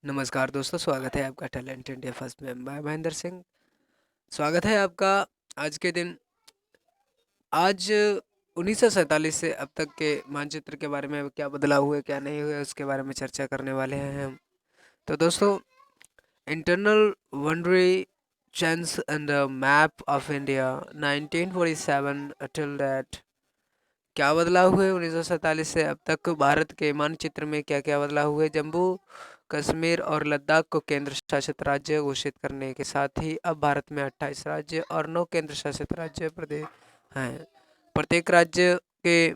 नमस्कार दोस्तों, स्वागत है आपका टैलेंट इंडिया फर्स्ट में। मैं महेंद्र सिंह। स्वागत है आपका आज के दिन। आज 1947 से अब तक के मानचित्र के बारे में क्या बदलाव हुए, क्या नहीं हुए, उसके बारे में चर्चा करने वाले हैं हम। तो दोस्तों, internal boundary change and the map of India 1947 till that. क्या बदलाव हुए 1947 से अब तक भारत के मानचित्र में, क्या क्या बदलाव हुए। जम्मू कश्मीर और लद्दाख को केंद्र शासित राज्य घोषित करने के साथ ही अब भारत में 28 राज्य और 9 केंद्र शासित राज्य प्रदेश हैं। प्रत्येक राज्य के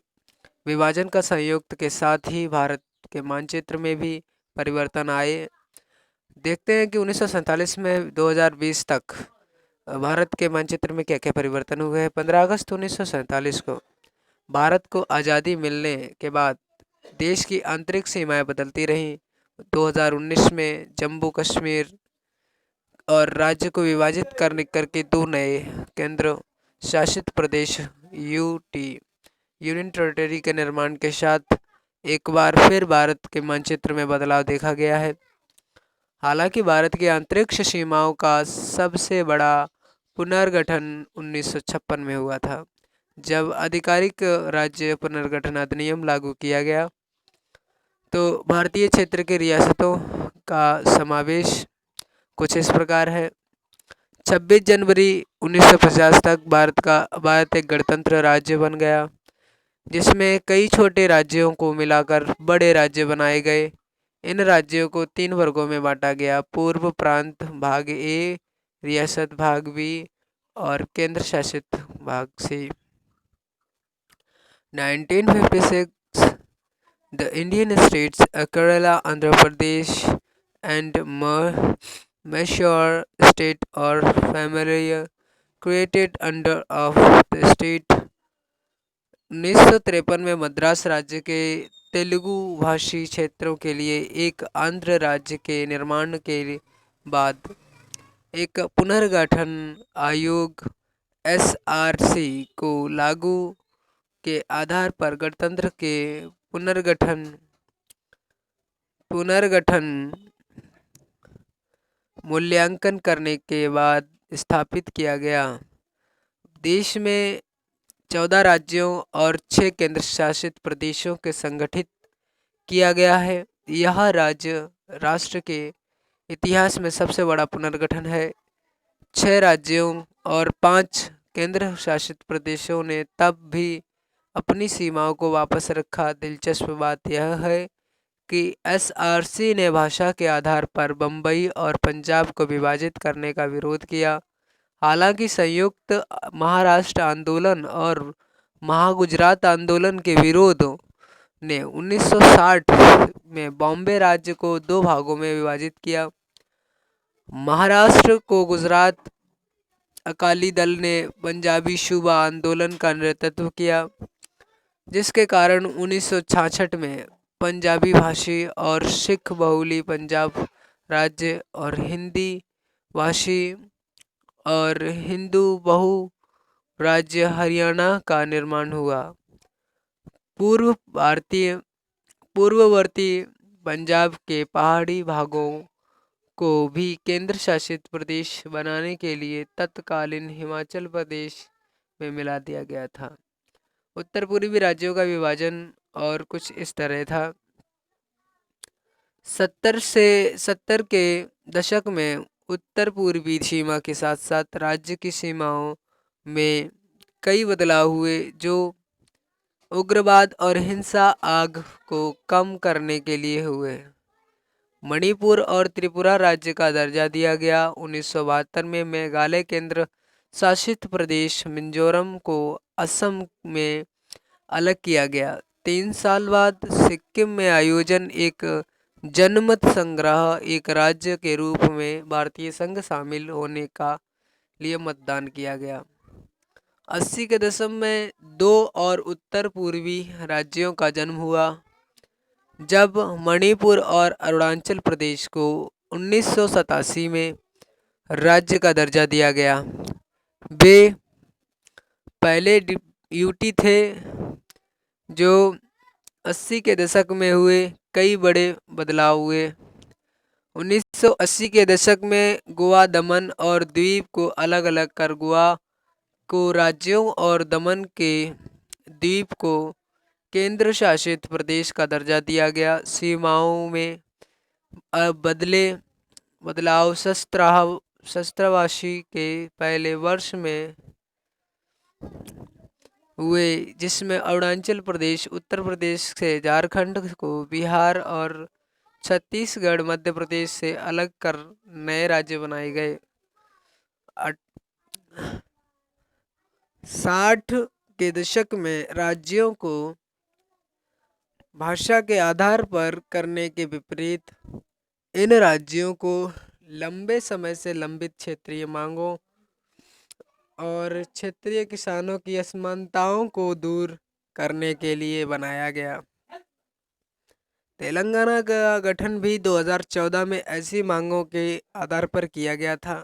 विभाजन का संयुक्त के साथ ही भारत के मानचित्र में भी परिवर्तन आए। देखते हैं कि 1947 में 2020 तक भारत के मानचित्र में क्या क्या परिवर्तन हुए हैं। 15 अगस्त 1947 को भारत को आज़ादी मिलने के बाद देश की आंतरिक सीमाएं बदलती रहीं। 2019 में जम्मू कश्मीर और राज्य को विभाजित करके दो नए केंद्र शासित प्रदेश यूटी यूनियन टेरिटरी के निर्माण के साथ एक बार फिर भारत के मानचित्र में बदलाव देखा गया है। हालांकि भारत की आंतरिक सीमाओं का सबसे बड़ा पुनर्गठन 1956 में हुआ था, जब आधिकारिक राज्य पुनर्गठन अधिनियम लागू किया गया। तो भारतीय क्षेत्र की रियासतों का समावेश कुछ इस प्रकार है। 26 जनवरी 1950 तक भारत एक गणतंत्र राज्य बन गया, जिसमें कई छोटे राज्यों को मिलाकर बड़े राज्य बनाए गए। इन राज्यों को 3 वर्गों में बांटा गया: पूर्व प्रांत भाग ए, रियासत भाग बी और केंद्र शासित भाग सी। 1956 the Indian states Kerala, Andhra Pradesh and Mysore state are familiar created under of the state। 1953 में मद्रास राज्य के तेलुगु भाषी क्षेत्रों के लिए एक आंध्र राज्य के निर्माण के बाद एक पुनर्गठन आयोग एसआरसी को लागू के आधार पर गणतंत्र के पुनर्गठन पुनर्गठन मूल्यांकन करने के बाद स्थापित किया गया। देश में 14 राज्यों और 6 केंद्र शासित प्रदेशों के संगठित किया गया है। यह राज्य राष्ट्र के इतिहास में सबसे बड़ा पुनर्गठन है। 6 राज्यों और 5 केंद्र शासित प्रदेशों ने तब भी अपनी सीमाओं को वापस रखा। दिलचस्प बात यह है कि एसआरसी ने भाषा के आधार पर बम्बई और पंजाब को विभाजित करने का विरोध किया। हालांकि संयुक्त महाराष्ट्र आंदोलन और महागुजरात आंदोलन के विरोध ने 1960 में बॉम्बे राज्य को 2 भागों में विभाजित किया। महाराष्ट्र को गुजरात अकाली दल ने पंजाबी सूबा आंदोलन का नेतृत्व किया, जिसके कारण 1966 में पंजाबी भाषी और सिख बहुली पंजाब राज्य और हिंदी भाषी और हिंदू बहु राज्य हरियाणा का निर्माण हुआ। पूर्ववर्ती पंजाब के पहाड़ी भागों को भी केंद्र शासित प्रदेश बनाने के लिए तत्कालीन हिमाचल प्रदेश में मिला दिया गया था। उत्तर पूर्वी राज्यों का विभाजन और कुछ इस तरह था। 70 के दशक में उत्तर पूर्वी सीमा के साथ साथ राज्य की सीमाओं में कई बदलाव हुए, जो उग्रवाद और हिंसा आग को कम करने के लिए हुए। मणिपुर और त्रिपुरा राज्य का दर्जा दिया गया। 1972 में मेघालय केंद्र शासित प्रदेश मिजोरम को असम में अलग किया गया। 3 साल बाद सिक्किम में आयोजन एक जनमत संग्रह एक राज्य के रूप में भारतीय संघ शामिल होने का लिए मतदान किया गया। 80 के दशक में 2 और उत्तर पूर्वी राज्यों का जन्म हुआ, जब मणिपुर और अरुणाचल प्रदेश को 1987 में राज्य का दर्जा दिया गया। वे पहले यूटी थे, जो 80 के दशक में हुए। कई बड़े बदलाव हुए। 1980 के दशक में गोवा, दमन और द्वीप को अलग अलग कर गोवा को राज्यों और दमन के द्वीप को केंद्र शासित प्रदेश का दर्जा दिया गया। सीमाओं में बदलाव शस्त्रवासी के पहले वर्ष में हुए, जिसमें अरुणाचल प्रदेश उत्तर प्रदेश से, झारखंड को बिहार और छत्तीसगढ़ मध्य प्रदेश से अलग कर नए राज्य बनाए गए। 60 के दशक में राज्यों को भाषा के आधार पर करने के विपरीत इन राज्यों को लंबे समय से लंबित क्षेत्रीय मांगों और क्षेत्रीय किसानों की असमानताओं को दूर करने के लिए बनाया गया। तेलंगाना का गठन भी 2014 में ऐसी मांगों के आधार पर किया गया था।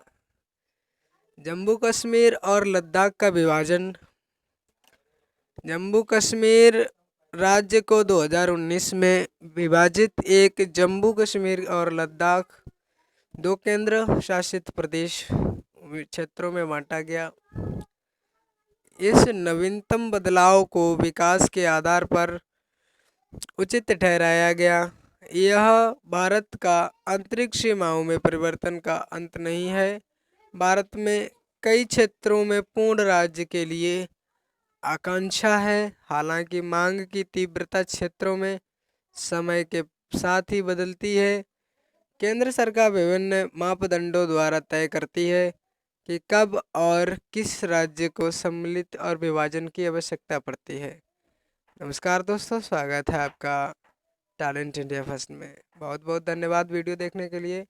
जम्मू कश्मीर और लद्दाख का विभाजन। जम्मू कश्मीर राज्य को 2019 में विभाजित एक जम्मू कश्मीर और लद्दाख दो केंद्र शासित प्रदेश क्षेत्रों में बांटा गया। इस नवीनतम बदलाव को विकास के आधार पर उचित ठहराया गया। यह भारत का आंतरिक सीमाओं में परिवर्तन का अंत नहीं है। भारत में कई क्षेत्रों में पूर्ण राज्य के लिए आकांक्षा है, हालांकि मांग की तीव्रता क्षेत्रों में समय के साथ ही बदलती है। केंद्र सरकार विभिन्न मापदंडों द्वारा तय करती है कि कब और किस राज्य को सम्मिलित और विभाजन की आवश्यकता पड़ती है। नमस्कार दोस्तों, स्वागत है आपका टैलेंट इंडिया फर्स्ट में। बहुत बहुत धन्यवाद वीडियो देखने के लिए।